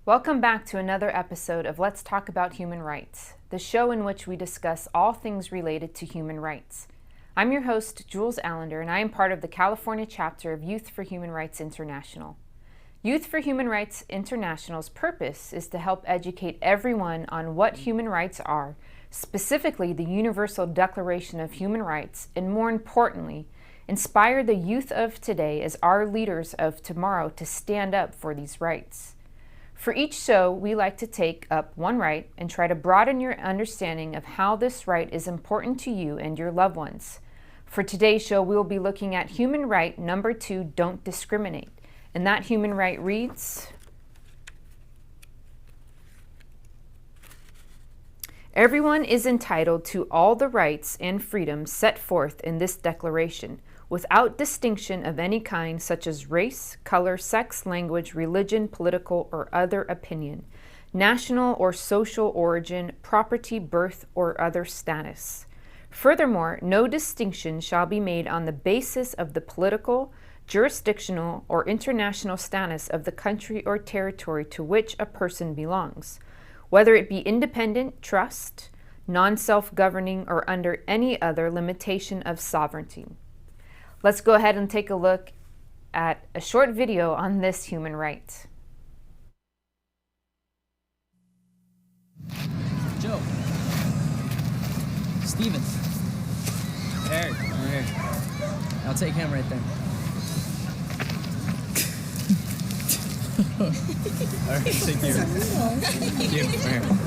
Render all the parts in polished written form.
Welcome back to another episode of Let's Talk About Human Rights, the show in which we discuss all things related to human rights. I'm your host, Jules Allender, and I am part of the California chapter of Youth for Human Rights International. Youth for Human Rights International's purpose is to help educate everyone on what human rights are, specifically the Universal Declaration of Human Rights, and more importantly, inspire the youth of today as our leaders of tomorrow to stand up for these rights. For each show, we like to take up one right and try to broaden your understanding of how this right is important to you and your loved ones. For today's show, we will be looking at human right number 2, don't discriminate. And that human right reads, everyone is entitled to all the rights and freedoms set forth in this declaration, without distinction of any kind, such as race, color, sex, language, religion, political, or other opinion, national or social origin, property, birth, or other status. Furthermore, no distinction shall be made on the basis of the political, jurisdictional, or international status of the country or territory to which a person belongs, whether it be independent, trust, non-self-governing, or under any other limitation of sovereignty. Let's go ahead and take a look at a short video on this human right. Joe. Stevens. Eric. Right here. I'll take him right there. All right, thank you. Thank you. Right here.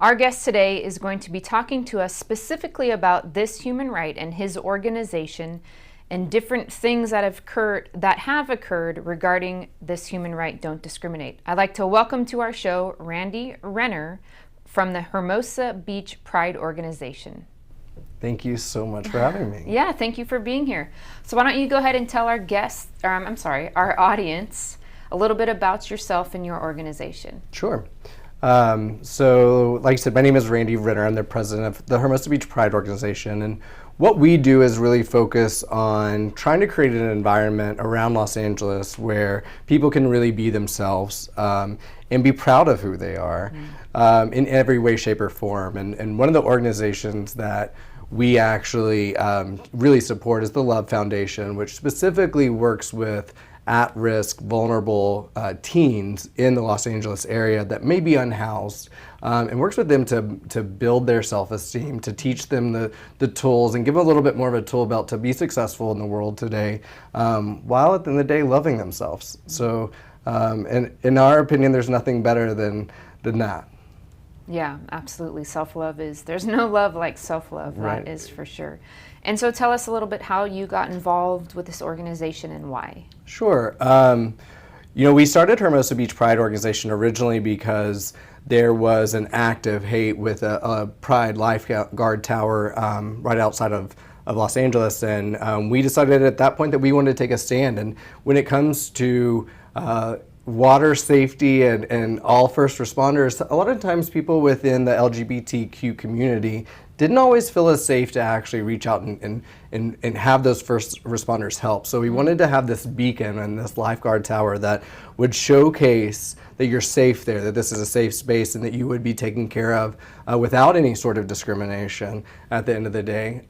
Our guest today is going to be talking to us specifically about this human right and his organization and different things that have occurred regarding this human right, don't discriminate. I'd like to welcome to our show Randy Renner from the Hermosa Beach Pride organization. Thank you so much for having me. Yeah, thank you for being here. So why don't you go ahead and tell our guests, our audience, a little bit about yourself and your organization. Sure. So, like I said, my name is Randy Renner. I'm the president of the Hermosa Beach Pride organization. And what we do is really focus on trying to create an environment around Los Angeles where people can really be themselves and be proud of who they are in every way, shape, or form. And one of the organizations that we actually really support is the Love Foundation, which specifically works with at-risk, vulnerable teens in the Los Angeles area that may be unhoused, and works with them to build their self-esteem, to teach them the tools and give them a little bit more of a tool belt to be successful in the world today, while at the end of the day loving themselves. So, and in our opinion, there's nothing better than that. Yeah, absolutely. Self-love there's no love like self-love, Right. That is for sure. And so tell us a little bit how you got involved with this organization and why. Sure. We started Hermosa Beach Pride organization originally because there was an act of hate with a Pride lifeguard tower right outside of Los Angeles, and we decided at that point that we wanted to take a stand. And when it comes to water safety and all first responders, a lot of times people within the LGBTQ community didn't always feel as safe to actually reach out and have those first responders help. So we wanted to have this beacon and this lifeguard tower that would showcase that you're safe there, that this is a safe space, and that you would be taken care of without any sort of discrimination at the end of the day.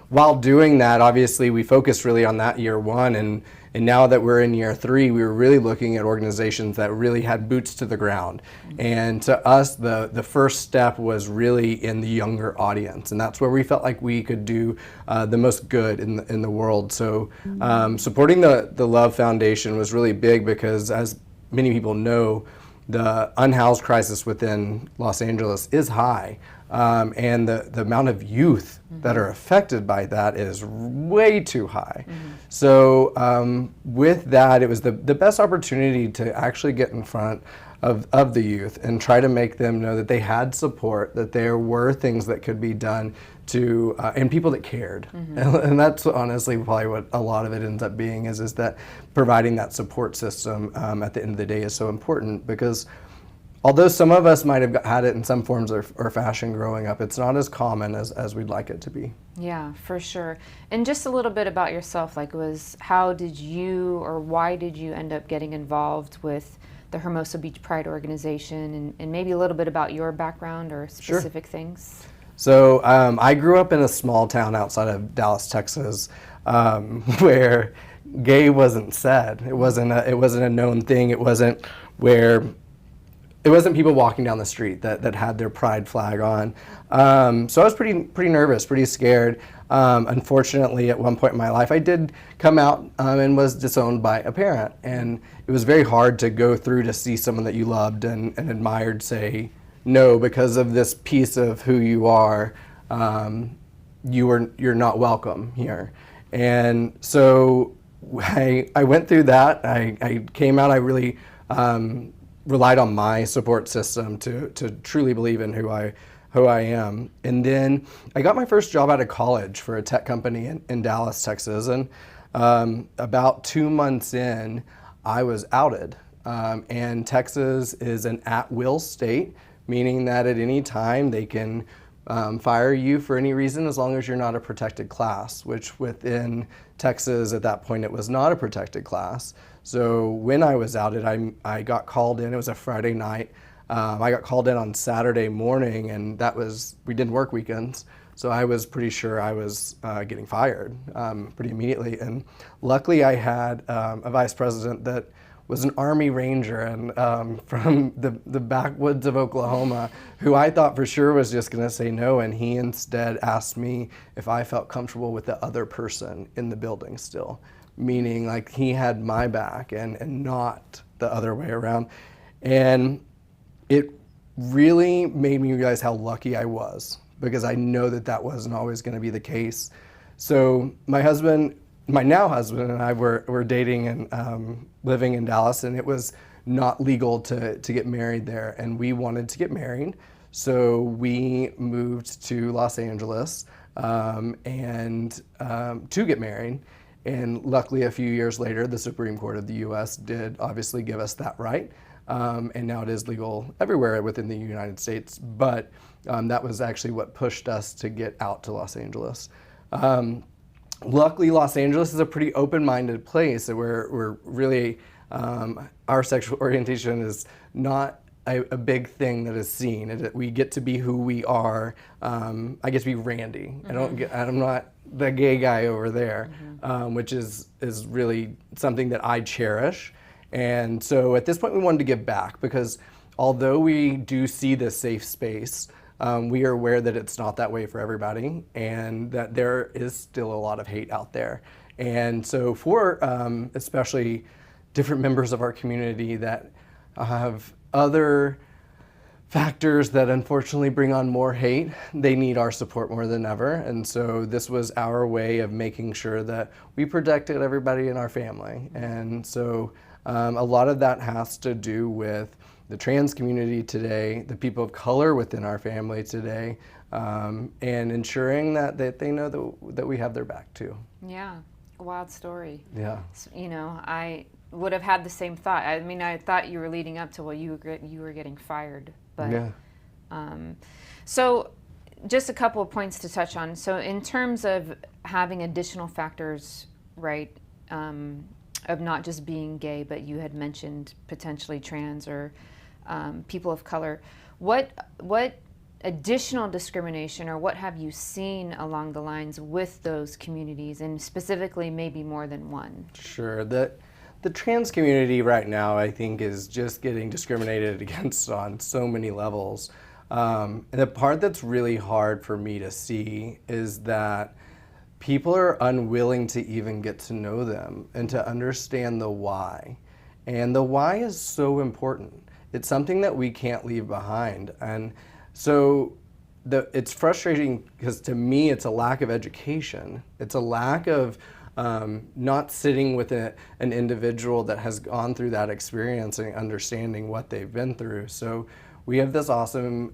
while doing that, obviously we focused really on that year one, and now that we're in year three, we were really looking at organizations that really had boots to the ground. And to us, the first step was really in the younger audience, and that's where we felt like we could do the most good in the world. So supporting the Love Foundation was really big because, as many people know, the unhoused crisis within Los Angeles is high. And the amount of youth that are affected by that is way too high. So with that, it was the best opportunity to actually get in front of the youth and try to make them know that they had support, that there were things that could be done to, and people that cared. And that's honestly probably what a lot of it ends up being, is that providing that support system at the end of the day is so important, because although some of us might have had it in some forms or fashion growing up, it's not as common as we'd like it to be. Yeah, for sure. And just a little bit about yourself, like how did you, or why did you end up getting involved with the Hermosa Beach Pride organization, and maybe a little bit about your background or specific things? So I grew up in a small town outside of Dallas, Texas, where gay wasn't said. It wasn't a known thing. It wasn't people walking down the street that had their pride flag on. So I was pretty nervous, pretty scared. Unfortunately, at one point in my life, I did come out and was disowned by a parent. And it was very hard to go through to see someone that you loved and admired say, no, because of this piece of who you are, you're not welcome here. And so I went through that. I came out. I really relied on my support system to truly believe in who I am. And then I got my first job out of college for a tech company in Dallas, Texas. And about 2 months in, I was outed. And Texas is an at-will state, meaning that at any time they can fire you for any reason as long as you're not a protected class, which within Texas at that point it was not a protected class. So when I was outed, I got called in. It was a Friday night. I got called in on Saturday morning, and we didn't work weekends. So I was pretty sure I was getting fired pretty immediately. And luckily I had a vice president that was an Army Ranger and from the backwoods of Oklahoma, who I thought for sure was just gonna say no, and he instead asked me if I felt comfortable with the other person in the building still, meaning like he had my back and not the other way around. And it really made me realize how lucky I was, because I know that wasn't always gonna be the case. So my now husband and I were dating and living in Dallas, and it was not legal to get married there, and we wanted to get married. So we moved to Los Angeles and to get married. And luckily a few years later, the Supreme Court of the US did obviously give us that right. And now it is legal everywhere within the United States. But that was actually what pushed us to get out to Los Angeles. Luckily, Los Angeles is a pretty open-minded place where we're really, our sexual orientation is not a big thing that is seen. We get to be who we are. I get to be Randy. I'm not the gay guy over there, which is really something that I cherish. And so at this point we wanted to give back, because although we do see this safe space, we are aware that it's not that way for everybody, and that there is still a lot of hate out there. And so for especially different members of our community that have other factors that unfortunately bring on more hate, they need our support more than ever. And so this was our way of making sure that we protected everybody in our family. And so a lot of that has to do with the trans community today, the people of color within our family today, and ensuring that they know that we have their back too. Yeah, a wild story. Yeah. You know, I would have had the same thought. I mean, I thought you were leading up to, well, you were getting fired. But, yeah. So just a couple of points to touch on. So in terms of having additional factors, right, of not just being gay, but you had mentioned potentially trans or people of color. What additional discrimination, or what have you seen along the lines with those communities, and specifically maybe more than one? Sure. The trans community right now, I think, is just getting discriminated against on so many levels. And the part that's really hard for me to see is that people are unwilling to even get to know them and to understand the why. And the why is so important. It's something that we can't leave behind. And so it's frustrating because to me it's a lack of education. It's a lack of not sitting with an individual that has gone through that experience and understanding what they've been through. So we have this awesome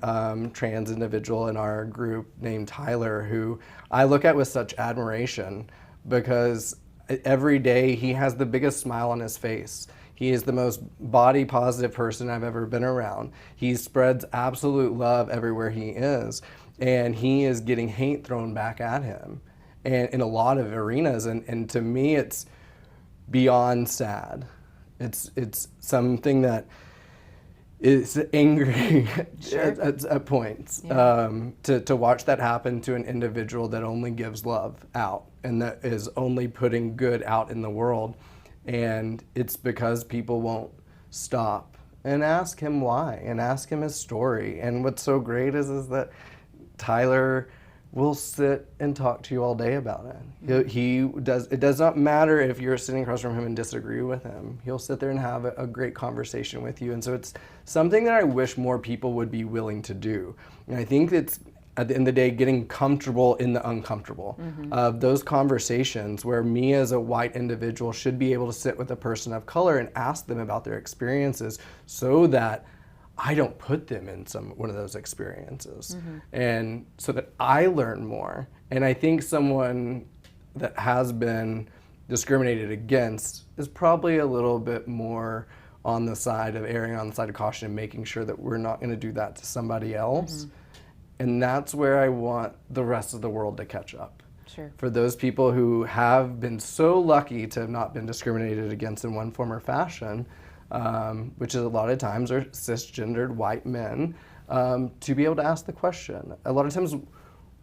trans individual in our group named Tyler, who I look at with such admiration because every day he has the biggest smile on his face. He is the most body positive person I've ever been around. He spreads absolute love everywhere he is, and he is getting hate thrown back at him, and in a lot of arenas. And to me, it's beyond sad. It's something that is angry at points. Yeah. To watch that happen to an individual that only gives love out and that is only putting good out in the world. And it's because people won't stop and ask him why and ask him his story. And what's so great is that Tyler will sit and talk to you all day about it. It does not matter if you're sitting across from him and disagree with him. He'll sit there and have a great conversation with you. And so it's something that I wish more people would be willing to do. And I think it's, at the end of the day, getting comfortable in the uncomfortable of those conversations where me as a white individual should be able to sit with a person of color and ask them about their experiences so that I don't put them in one of those experiences. And so that I learn more. And I think someone that has been discriminated against is probably a little bit more on the side of erring on the side of caution and making sure that we're not going to do that to somebody else. And that's where I want the rest of the world to catch up. Sure. For those people who have been so lucky to have not been discriminated against in one form or fashion, which is a lot of times are cisgendered white men, to be able to ask the question. A lot of times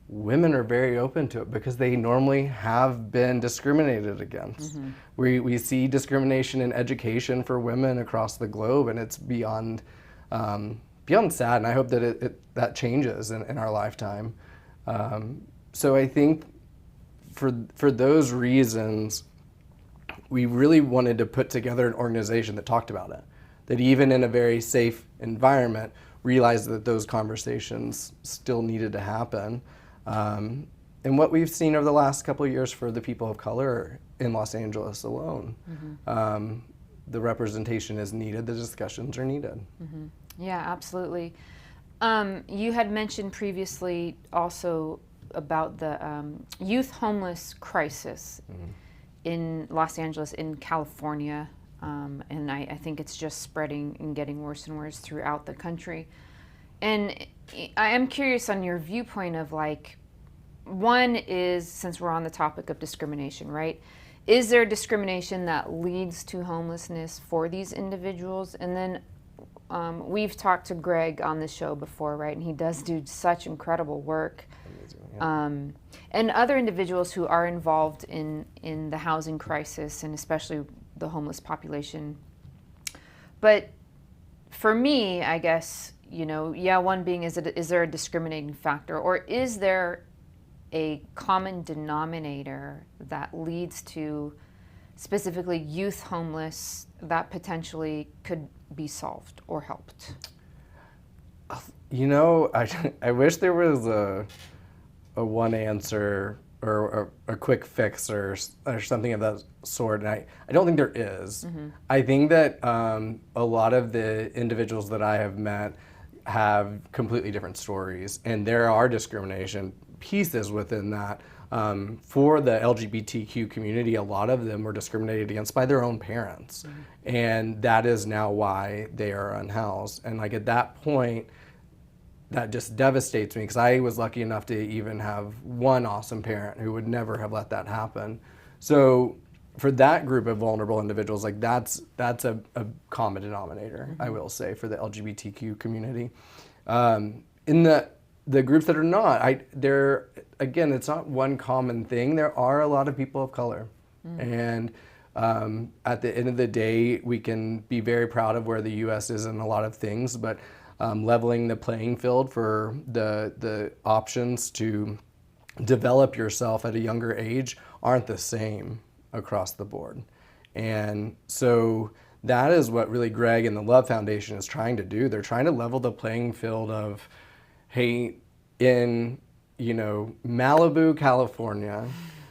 women are very open to it because they normally have been discriminated against. We see discrimination in education for women across the globe, and it's beyond sad, and I hope that that changes in our lifetime. So I think for those reasons, we really wanted to put together an organization that talked about it, that even in a very safe environment, realized that those conversations still needed to happen. And what we've seen over the last couple of years for the people of color in Los Angeles alone, the representation is needed, the discussions are needed. Yeah, absolutely. You had mentioned previously also about the youth homeless crisis in Los Angeles, in California, and I think it's just spreading and getting worse and worse throughout the country. And I am curious on your viewpoint of, like, one is, since we're on the topic of discrimination, right? Is there discrimination that leads to homelessness for these individuals? And then we've talked to Greg on the show before, right? And he does do such incredible work. And other individuals who are involved in the housing crisis, and especially the homeless population. But for me, I guess, one being, is there a discriminating factor, or is there a common denominator that leads to specifically youth homeless that potentially could be solved or helped? I wish there was a one answer or a quick fix or something of that sort, and I don't think there is. I think that a lot of the individuals that I have met have completely different stories, and there are discrimination pieces within that. For the LGBTQ community, a lot of them were discriminated against by their own parents, and that is now why they are unhoused. And like at that point, that just devastates me because I was lucky enough to even have one awesome parent who would never have let that happen. So for that group of vulnerable individuals, like that's a common denominator, I will say, for the LGBTQ community. In the the groups that are not, again, it's not one common thing. There are a lot of people of color. And at the end of the day, we can be very proud of where the U.S. is in a lot of things, but leveling the playing field for the options to develop yourself at a younger age aren't the same across the board. And so that is what really Greg and the Love Foundation is trying to do. They're trying to level the playing field of, hey, in Malibu, California,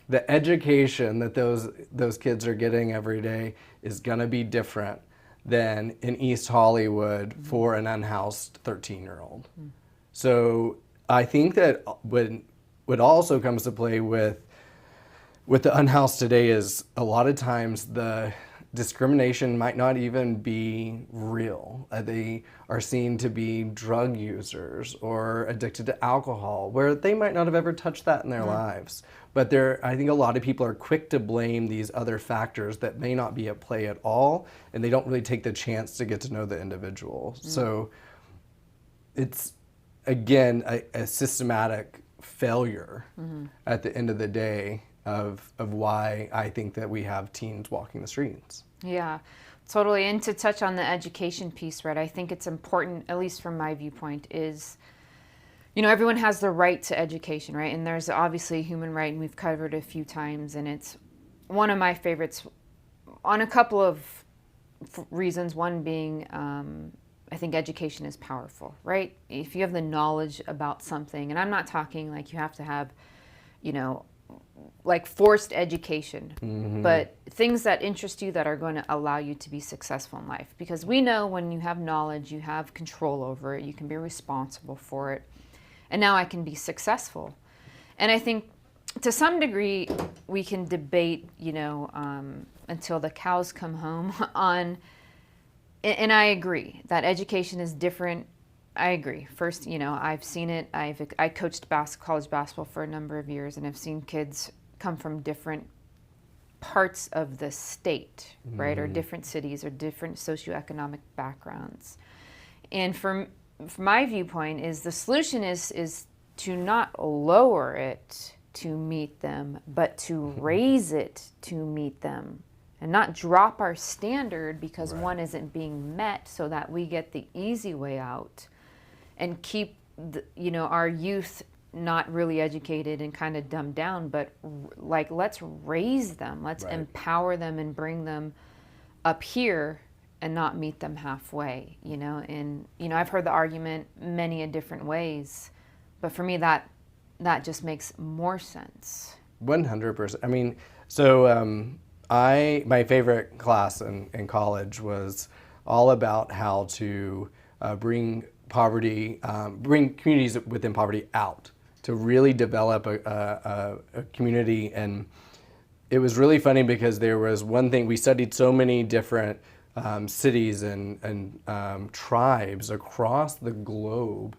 the education that those kids are getting every day is gonna be different than in East Hollywood for an unhoused 13-year-old. So I think that what also comes to play with the unhoused today is a lot of times the discrimination might not even be real. They are seen to be drug users or addicted to alcohol, where they might not have ever touched that in their lives. But I think a lot of people are quick to blame these other factors that may not be at play at all, and they don't really take the chance to get to know the individual. So it's, again, a systematic failure at the end of the day of why I think that we have teens walking the streets. Yeah, totally. And to touch on the education piece, right, I think it's important, at least from my viewpoint, is, everyone has the right to education, right? And there's obviously a human right, and we've covered it a few times, and it's one of my favorites on a couple of reasons. One being, I think education is powerful, right? If you have the knowledge about something, and I'm not talking like you have to have, like forced education, but things that interest you that are going to allow you to be successful in life. Because we know when you have knowledge, you have control over it, you can be responsible for it. And now I can be successful. And I think to some degree we can debate, until the cows come home on, and I agree that education is different. I agree. First, I've seen it. I coached college basketball for a number of years, and I've seen kids come from different parts of the state, right, or different cities or different socioeconomic backgrounds. And from my viewpoint is the solution is to not lower it to meet them, but to raise it to meet them, and not drop our standard because one isn't being met, so that we get the easy way out and keep our youth not really educated and kind of dumbed down, but let's raise them, let's empower them and bring them up here and not meet them halfway, and I've heard the argument many a different ways, but for me that just makes more sense. 100%. I mean, so my favorite class in college was all about how to bring communities within poverty out, to really develop a community. And it was really funny because there was one thing, we studied so many different cities and tribes across the globe,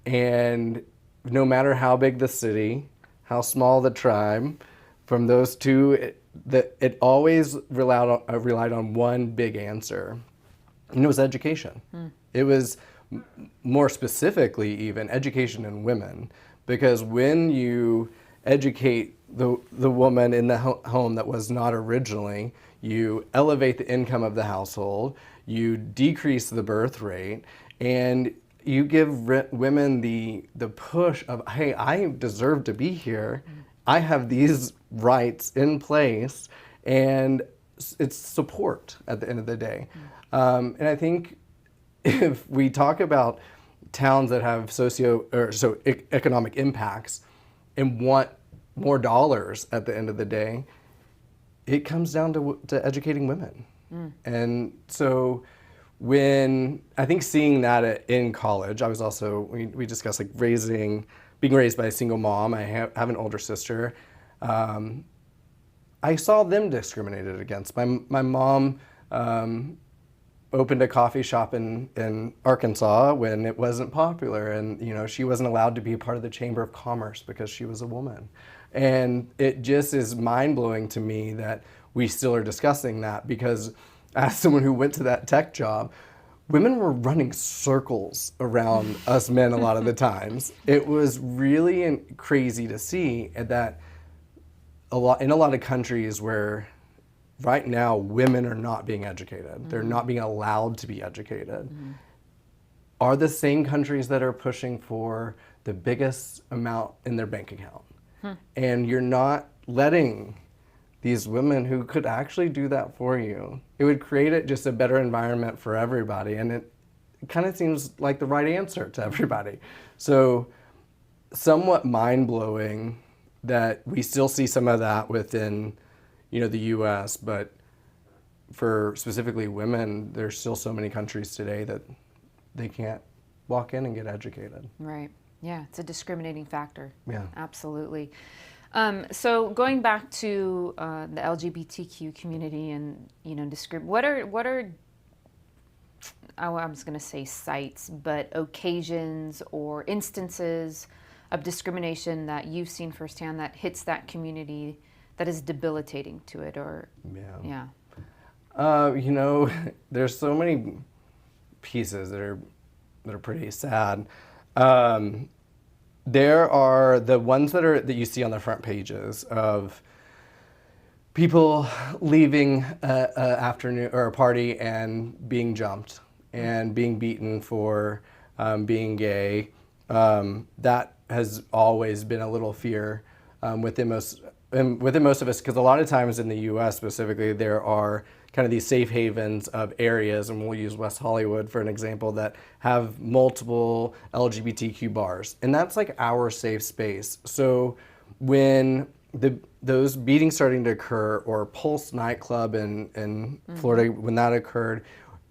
and no matter how big the city, how small the tribe, from those two, it always relied on one big answer, and it was education. It was more specifically even education in women, because when you educate the woman in the home that was not originally, you elevate the income of the household, you decrease the birth rate, and you give women the push of, hey, I deserve to be here. I have these rights in place, and it's support at the end of the day. And I think if we talk about towns that have economic impacts and want more dollars at the end of the day, it comes down to educating women. And so when I think seeing that in college, I was also, we discussed like being raised by a single mom. I have an older sister. I saw them discriminated against. My mom opened a coffee shop in Arkansas when it wasn't popular, and she wasn't allowed to be a part of the Chamber of Commerce because she was a woman. And it just is mind-blowing to me that we still are discussing that, because as someone who went to that tech job, women were running circles around us men a lot of the times. It was really crazy to see that in a lot of countries where right now women are not being educated, they're not being allowed to be educated, are the same countries that are pushing for the biggest amount in their bank account. And you're not letting these women who could actually do that for you. It would create just a better environment for everybody, and it kind of seems like the right answer to everybody. So somewhat mind-blowing that we still see some of that within, the US, but for specifically women, there's still so many countries today that they can't walk in and get educated. Right. Yeah, it's a discriminating factor. Yeah. Absolutely. So going back to the LGBTQ community and what are I was going to say sites, but occasions or instances of discrimination that you've seen firsthand that hits that community that is debilitating to it, or yeah. There's so many pieces that are pretty sad. There are the ones that you see on the front pages of people leaving a afternoon or a party and being jumped and being beaten for being gay. That has always been a little fear within most of us, because a lot of times in the U.S. specifically, there are kind of these safe havens of areas, and we'll use West Hollywood for an example, that have multiple LGBTQ bars, and that's like our safe space. So when those beatings starting to occur, or Pulse nightclub in Florida, when that occurred,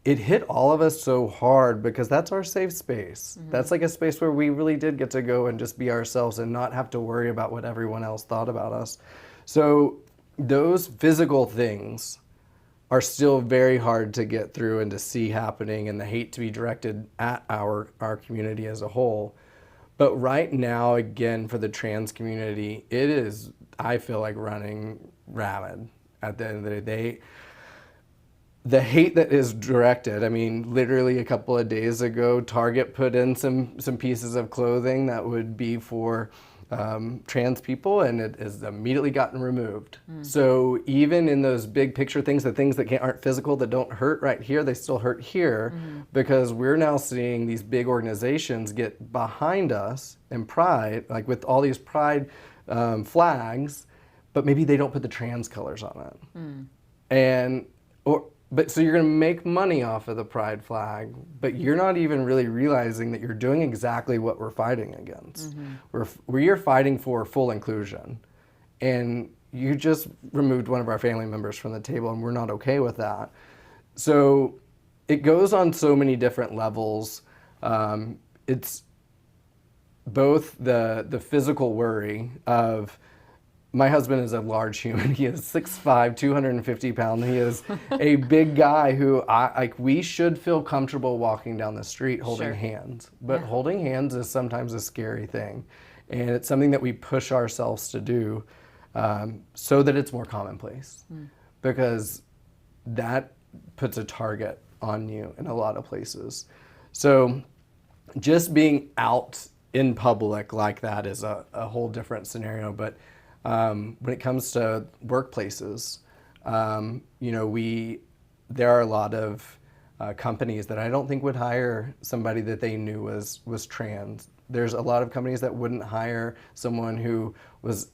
it hit all of us so hard because that's our safe space. That's like a space where we really did get to go and just be ourselves and not have to worry about what everyone else thought about us. So those physical things are still very hard to get through and to see happening, and the hate to be directed at our community as a whole. But right now, again, for the trans community, it is, I feel like, running rabid at the end of the day. The hate that is directed, I mean, literally a couple of days ago, Target put in some pieces of clothing that would be for trans people, and it has immediately gotten removed. So even in those big picture things, the things that aren't physical, that don't hurt right here, they still hurt here, because we're now seeing these big organizations get behind us in Pride, like with all these Pride flags, but maybe they don't put the trans colors on it. But so you're going to make money off of the Pride flag, but you're not even really realizing that you're doing exactly what we're fighting against. We're fighting for full inclusion, and you just removed one of our family members from the table, and we're not okay with that. So it goes on so many different levels. It's both the physical worry of, my husband is a large human. He is 6'5", 250 pounds. He is a big guy who we should feel comfortable walking down the street holding hands. But holding hands is sometimes a scary thing. And it's something that we push ourselves to do so that it's more commonplace. Because that puts a target on you in a lot of places. So just being out in public like that is a whole different scenario. But when it comes to workplaces, there are a lot of companies that I don't think would hire somebody that they knew was trans. There's a lot of companies that wouldn't hire someone who was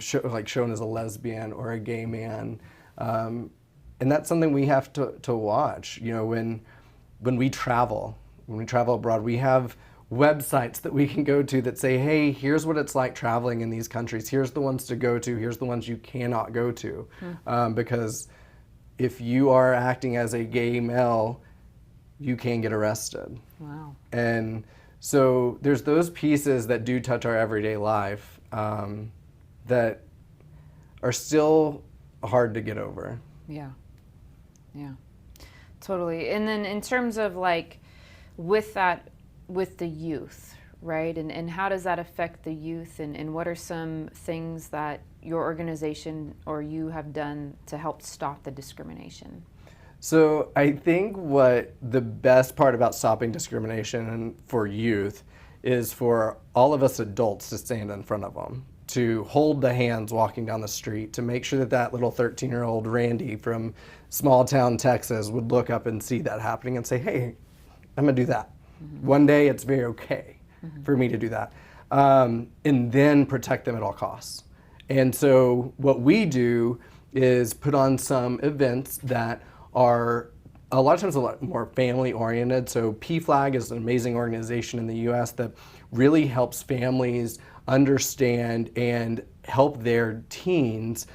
shown as a lesbian or a gay man, and that's something we have to watch. When we travel abroad, we have websites that we can go to that say, hey, here's what it's like traveling in these countries. Here's the ones to go to. Here's the ones you cannot go to. Because if you are acting as a gay male, you can get arrested. Wow. And so there's those pieces that do touch our everyday life that are still hard to get over. Yeah. Totally. And then in terms of with the youth, right? And how does that affect the youth, and what are some things that your organization or you have done to help stop the discrimination? So I think what the best part about stopping discrimination for youth is for all of us adults to stand in front of them, to hold the hands walking down the street, to make sure that that little 13-year-old Randy from small town Texas would look up and see that happening and say, hey, I'm gonna do that. One day it's very okay for me to do that. And then protect them at all costs. And so what we do is put on some events that are a lot of times a lot more family oriented. So PFLAG is an amazing organization in the US that really helps families understand and help their teens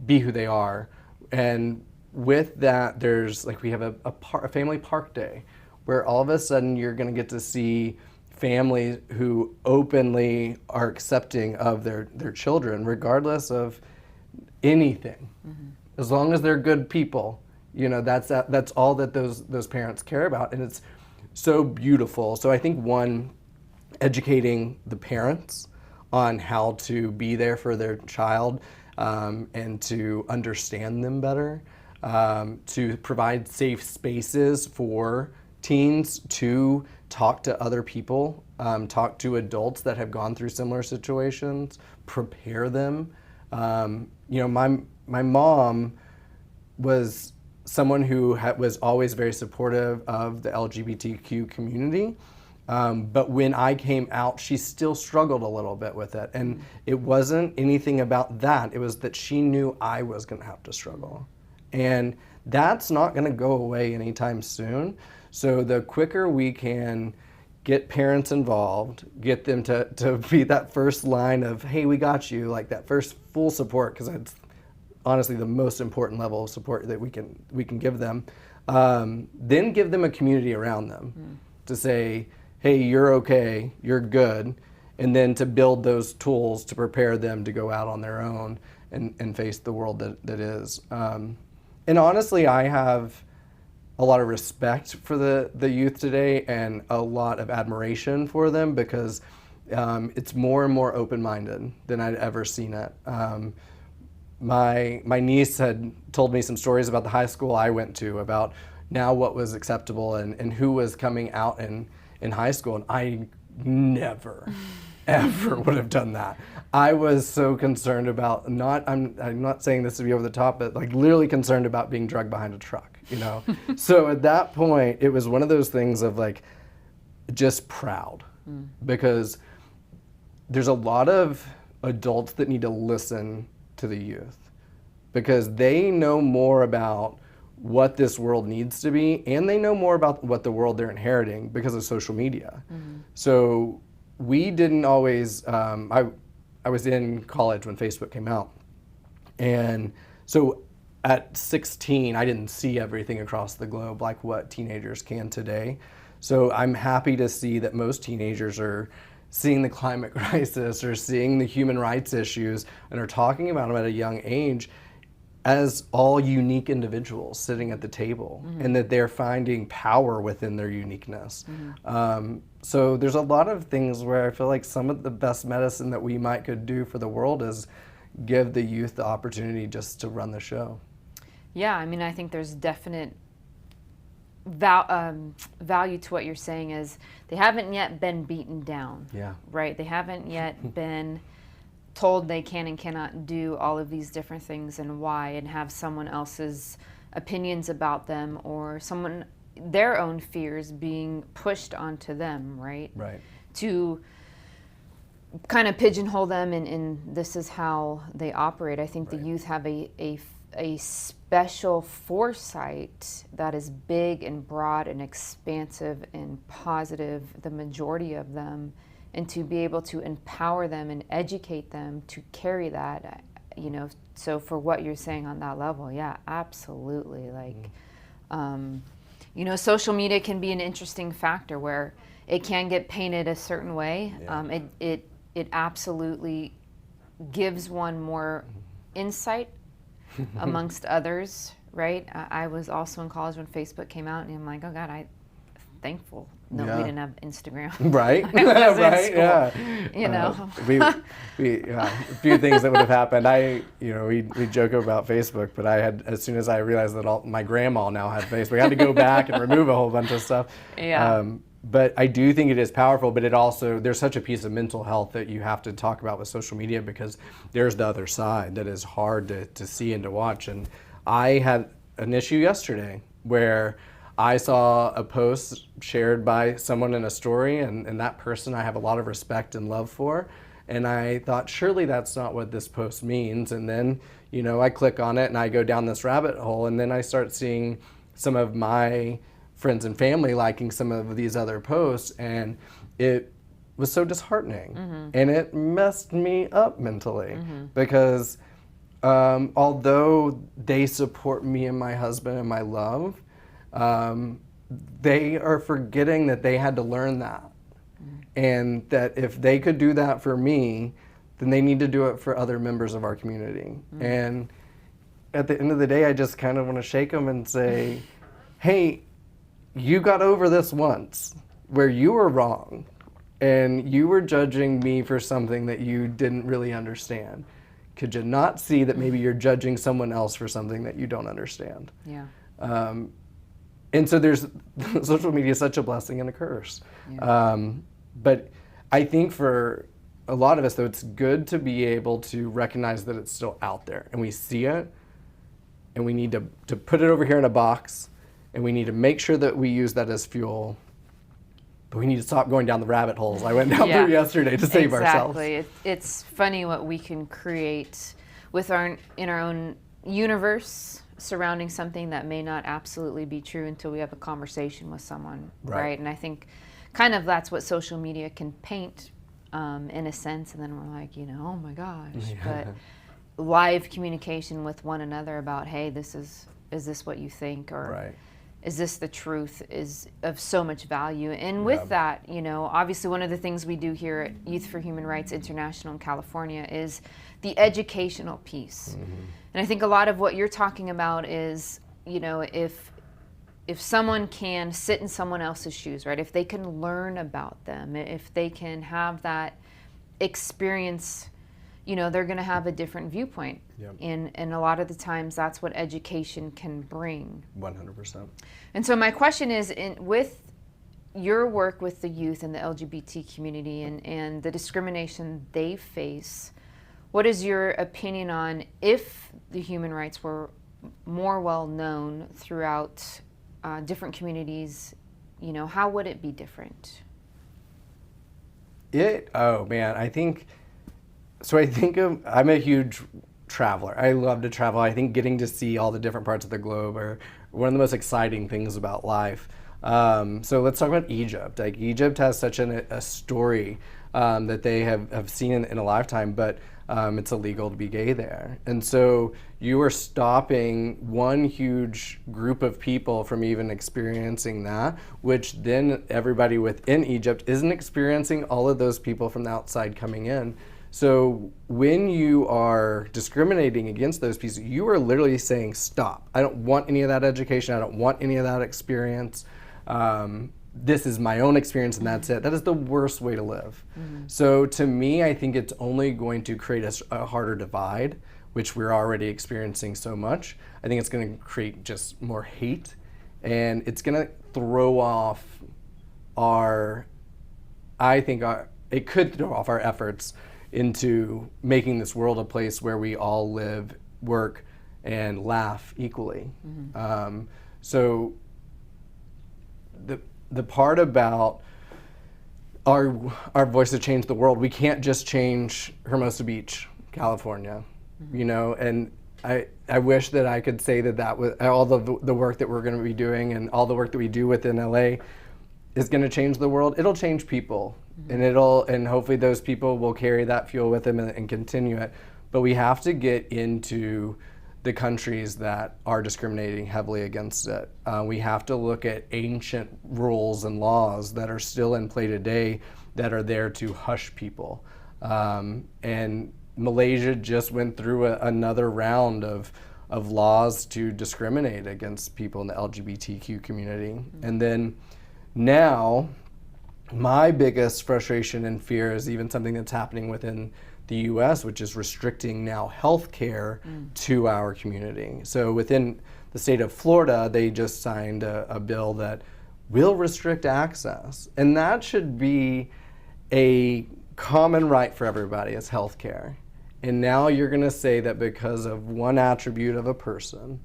be who they are. And with that, there's like we have a family park day where all of a sudden you're going to get to see families who openly are accepting of their children regardless of anything. As long as they're good people, you know, that's all that those parents care about, and it's so beautiful. So I think one, educating the parents on how to be there for their child and to understand them better, to provide safe spaces for teens to talk to other people, talk to adults that have gone through similar situations, prepare them. You know, my mom was someone who was always very supportive of the LGBTQ community. But when I came out, she still struggled a little bit with it. And it wasn't anything about that. It was that she knew I was going to have to struggle. And that's not going to go away anytime soon. So the quicker we can get parents involved, get them to be that first line of, hey, we got you, like that first full support, because it's honestly the most important level of support that we can give them. Then give them a community around them to say, hey, you're okay, you're good, and then to build those tools to prepare them to go out on their own and face the world that is. And honestly, I have a lot of respect for the youth today and a lot of admiration for them because it's more and more open-minded than I'd ever seen it. My niece had told me some stories about the high school I went to, about now what was acceptable and who was coming out in high school, and I never, ever would have done that. I was so concerned about I'm not saying this to be over the top, but like literally concerned about being drugged behind a truck, you know? So at that point, it was one of those things of like, just proud, because there's a lot of adults that need to listen to the youth because they know more about what this world needs to be, and they know more about what the world they're inheriting because of social media. So we didn't always, I was in college when Facebook came out. And so at 16, I didn't see everything across the globe like what teenagers can today. So I'm happy to see that most teenagers are seeing the climate crisis or seeing the human rights issues and are talking about them at a young age as all unique individuals sitting at the table, and that they're finding power within their uniqueness. So there's a lot of things where I feel like some of the best medicine that we could do for the world is give the youth the opportunity just to run the show. Yeah, I mean, I think there's definite value to what you're saying is they haven't yet been beaten down. Yeah. Right? They haven't yet been told they can and cannot do all of these different things and why, and have someone else's opinions about them or their own fears being pushed onto them, right? Right. To kind of pigeonhole them and this is how they operate. I think the youth have a special foresight that is big and broad and expansive and positive, the majority of them, and to be able to empower them and educate them to carry that, you know. So for what you're saying on that level, yeah, absolutely. Like, you know, social media can be an interesting factor where it can get painted a certain way. Yeah. It absolutely gives one more insight amongst others, right? I was also in college when Facebook came out, and I'm like, oh God, I'm thankful No, Yeah. we didn't have Instagram. Right? I was in Right? school, Yeah. you know. A few things that would have happened. We joke about Facebook, but as soon as I realized that my grandma now had Facebook, I had to go back and remove a whole bunch of stuff. Yeah. But I do think it is powerful, but there's such a piece of mental health that you have to talk about with social media, because there's the other side that is hard to see and to watch. And I had an issue yesterday where I saw a post shared by someone in a story, and that person I have a lot of respect and love for. And I thought, surely that's not what this post means. And then, I click on it and I go down this rabbit hole, and then I start seeing some of my friends and family liking some of these other posts, and it was so disheartening. And it messed me up mentally, because although they support me and my husband and my love, they are forgetting that they had to learn that. And that if they could do that for me, then they need to do it for other members of our community. And at the end of the day, I just kind of want to shake them and say, hey, you got over this once where you were wrong and you were judging me for something that you didn't really understand. Could you not see that maybe you're judging someone else for something that you don't understand? Yeah. And so social media is such a blessing and a curse. Yeah. But I think for a lot of us, though, it's good to be able to recognize that it's still out there and we see it, and we need to put it over here in a box, and we need to make sure that we use that as fuel. But we need to stop going down the rabbit holes I went down through yesterday to save ourselves. Exactly. It's funny what we can create in our own universe surrounding something that may not absolutely be true until we have a conversation with someone, right? And I think kind of that's what social media can paint in a sense, and then we're like, oh my gosh. But live communication with one another about, hey, is this what you think, or is this the truth, is of so much value. And with that, obviously one of the things we do here at Youth for Human Rights International in California is the educational piece. And I think a lot of what you're talking about is, if someone can sit in someone else's shoes, right? If they can learn about them, if they can have that experience, they're going to have a different viewpoint. And a lot of the times that's what education can bring. 100%. And so my question is, with your work with the youth and the LGBT community and the discrimination they face, what is your opinion on if the human rights were more well known throughout different communities? How would it be different? I'm a huge traveler. I love to travel. I think getting to see all the different parts of the globe are one of the most exciting things about life. So let's talk about Egypt. Like, Egypt has such a story that they have seen in a lifetime, but it's illegal to be gay there. And so you are stopping one huge group of people from even experiencing that, which then everybody within Egypt isn't experiencing all of those people from the outside coming in. So when you are discriminating against those pieces, you are literally saying, stop. I don't want any of that education. I don't want any of that experience. This is my own experience and that's it. That is the worst way to live. So to me, I think it's only going to create a harder divide, which we're already experiencing so much. I think it's going to create just more hate, and it's going to throw off it could throw off our efforts into making this world a place where we all live, work, and laugh equally. So the part about our voice to change the world, we can't just change Hermosa Beach, California, and I wish that I could say that was all the work that we're going to be doing and all the work that we do within LA is going to change the world. It'll change people, and hopefully those people will carry that fuel with them and continue it. But we have to get into the countries that are discriminating heavily against it. We have to look at ancient rules and laws that are still in play today that are there to hush people. And Malaysia just went through another round of laws to discriminate against people in the LGBTQ community. And then Now, my biggest frustration and fear is even something that's happening within the US, which is restricting now healthcare to our community. So within the state of Florida, they just signed a bill that will restrict access. And that should be a common right for everybody, is healthcare. And now you're going to say that because of one attribute of a person,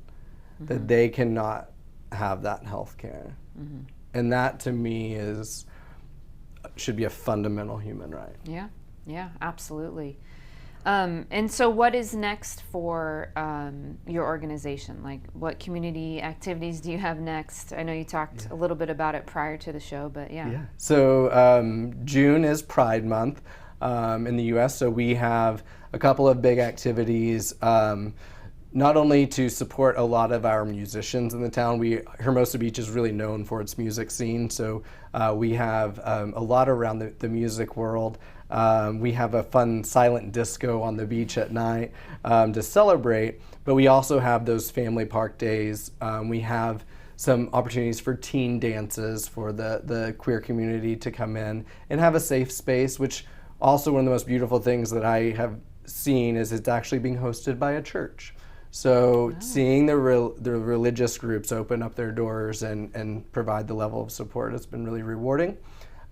that they cannot have that healthcare. And that to me should be a fundamental human right. Yeah, absolutely. And so what is next for your organization? Like, what community activities do you have next? I know you talked a little bit about it prior to the show, but yeah. So June is Pride Month in the U.S., so we have a couple of big activities, not only to support a lot of our musicians in the town. Hermosa Beach is really known for its music scene, so we have a lot around the music world. We have a fun silent disco on the beach at night to celebrate, but we also have those family park days. We have some opportunities for teen dances for the queer community to come in and have a safe space, which also one of the most beautiful things that I have seen is it's actually being hosted by a church. So seeing the religious groups open up their doors and provide the level of support has been really rewarding.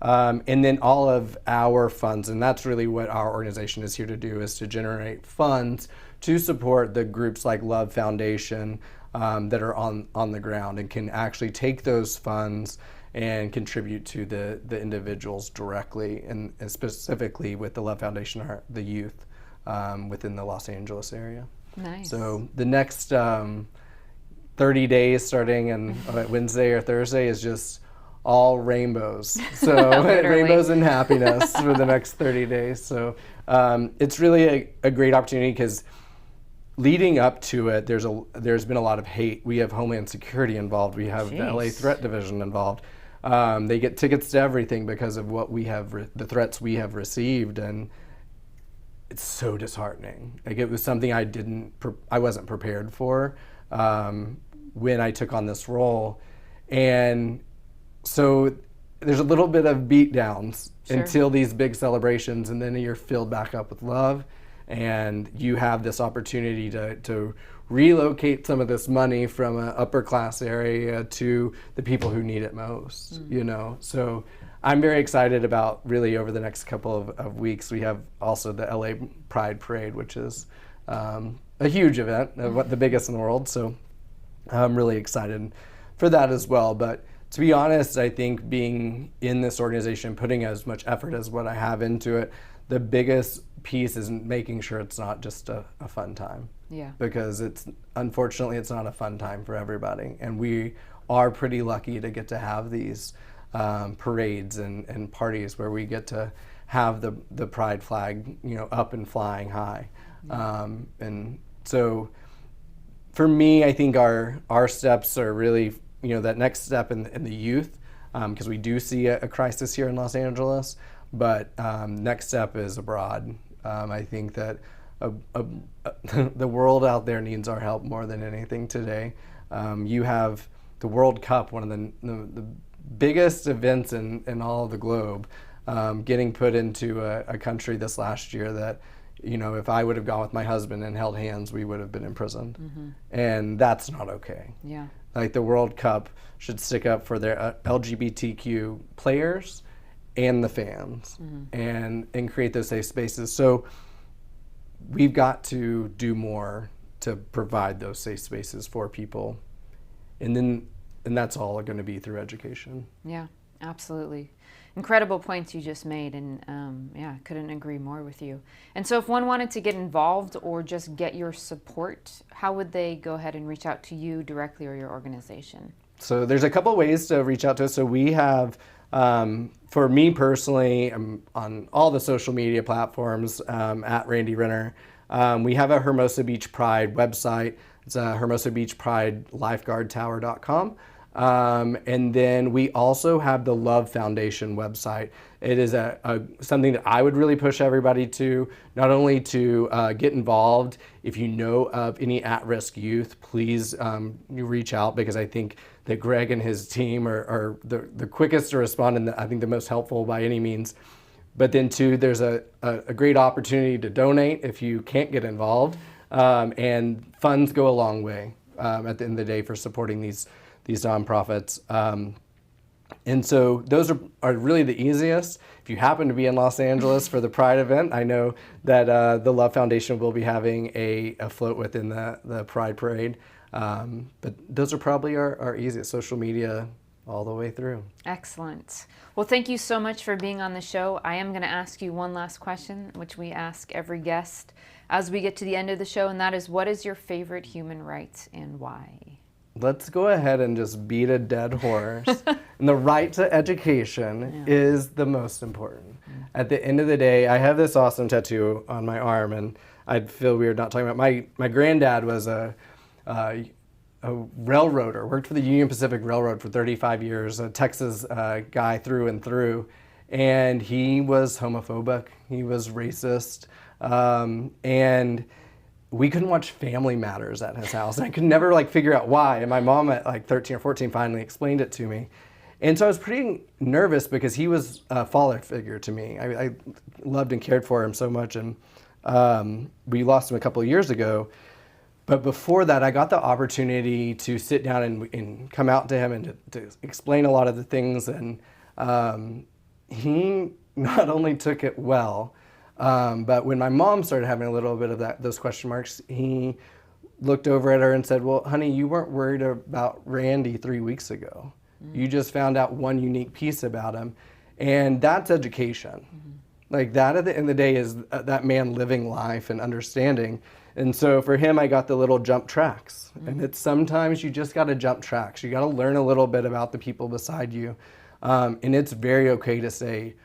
And then all of our funds, and that's really what our organization is here to do, is to generate funds to support the groups like Love Foundation that are on the ground and can actually take those funds and contribute to the individuals directly, and specifically with the Love Foundation, the youth within the Los Angeles area. Nice. So the next 30 days starting on Wednesday or Thursday is just all rainbows. So rainbows and happiness for the next 30 days. So it's really a great opportunity because leading up to it, there's been a lot of hate. We have Homeland Security involved. We have the LA Threat Division involved. They get tickets to everything because of what we have, the threats we have received, and it's so disheartening. Like, it was something I wasn't prepared for when I took on this role, and so there's a little bit of beatdowns until these big celebrations, and then you're filled back up with love, and you have this opportunity to relocate some of this money from an upper class area to the people who need it most, you know. So I'm very excited about, really, over the next couple of weeks. We have also the LA Pride Parade, which is a huge event, the biggest in the world. So I'm really excited for that as well. But to be honest, I think being in this organization, putting as much effort as what I have into it, the biggest piece is making sure it's not just a fun time. Yeah. Because unfortunately it's not a fun time for everybody, and we are pretty lucky to get to have these parades and parties where we get to have the pride flag, you know, up and flying high. And so for me, I think our steps are really, you know, that next step in the youth, because we do see a crisis here in Los Angeles, but next step is abroad. I think that the world out there needs our help more than anything today. You have the World Cup, one of the biggest events in all of the globe, getting put into a country this last year that, you know, if I would have gone with my husband and held hands, we would have been imprisoned. And that's not okay. Yeah. Like, the World Cup should stick up for their LGBTQ players and the fans, and create those safe spaces. So we've got to do more to provide those safe spaces for people, and that's all going to be through education. Yeah, absolutely. Incredible points you just made, and yeah, couldn't agree more with you. And so if one wanted to get involved or just get your support, how would they go ahead and reach out to you directly or your organization? So there's a couple ways to reach out to us. So we have, for me personally, I'm on all the social media platforms at Randy Renner. We have a Hermosa Beach Pride website. It's Hermosa Beach Pride lifeguardtower.com. And then we also have the Love Foundation website. It is something that I would really push everybody to, not only to get involved. If you know of any at-risk youth, please you reach out, because I think that Greg and his team are the quickest to respond and I think the most helpful by any means. But then too, there's a great opportunity to donate if you can't get involved, and funds go a long way at the end of the day for supporting these nonprofits. And so those are really the easiest. If you happen to be in Los Angeles for the Pride event, I know that the Love Foundation will be having a float within the Pride Parade. But those are probably our easiest, social media all the way through. Excellent. Well, thank you so much for being on the show. I am going to ask you one last question, which we ask every guest as we get to the end of the show, and that is, what is your favorite human right and why? Let's go ahead and just beat a dead horse. And the right to education is the most important. At the end of the day, I have this awesome tattoo on my arm, and I'd feel weird not talking about my granddad was a railroader, worked for the Union Pacific Railroad for 35 years, a Texas guy through and through, and he was homophobic, he was racist, and we couldn't watch Family Matters at his house, and I could never figure out why, and my mom at 13 or 14 finally explained it to me. And so I was pretty nervous because he was a father figure to me. I loved and cared for him so much, and we lost him a couple of years ago. But before that, I got the opportunity to sit down and come out to him and to explain a lot of the things. And he not only took it well, but when my mom started having a little bit of those question marks, he looked over at her and said, "Well, honey, you weren't worried about Randy 3 weeks ago. You just found out one unique piece about him." And that's education. Like that at the end of the day is that man living life and understanding. And so for him, I got the little jump tracks. And it's sometimes you just got to jump tracks. You got to learn a little bit about the people beside you. And it's very okay to say,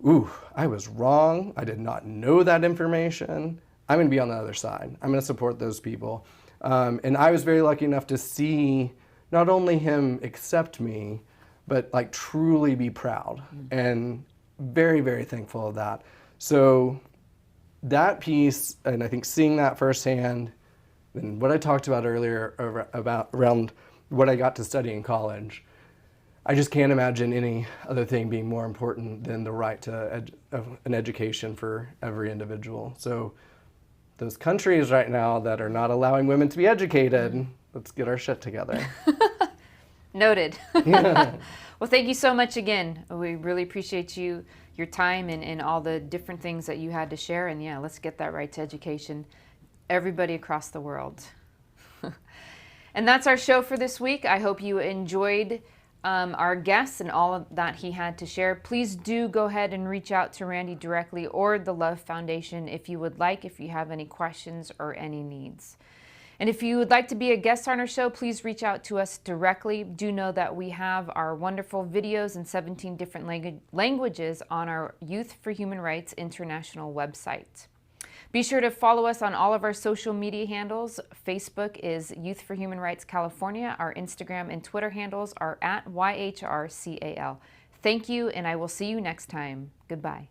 "Ooh, I was wrong. I did not know that information. I'm going to be on the other side. I'm going to support those people." And I was very lucky enough to see not only him accept me, but truly be proud, and very, very thankful of that. So that piece, and I think seeing that firsthand, and what I talked about earlier around what I got to study in college, I just can't imagine any other thing being more important than the right to an education for every individual. So those countries right now that are not allowing women to be educated, let's get our shit together. Noted. Yeah. Well, thank you so much again. We really appreciate your time and all the different things that you had to share. And yeah, let's get that right to education, everybody across the world. And that's our show for this week. I hope you enjoyed our guests and all of that he had to share. Please do go ahead and reach out to Randy directly or the Love Foundation if you would like, if you have any questions or any needs. And if you would like to be a guest on our show, please reach out to us directly. Do know that we have our wonderful videos in 17 different languages on our Youth for Human Rights International website. Be sure to follow us on all of our social media handles. Facebook is Youth for Human Rights California. Our Instagram and Twitter handles are @YHRCAL. Thank you, and I will see you next time. Goodbye.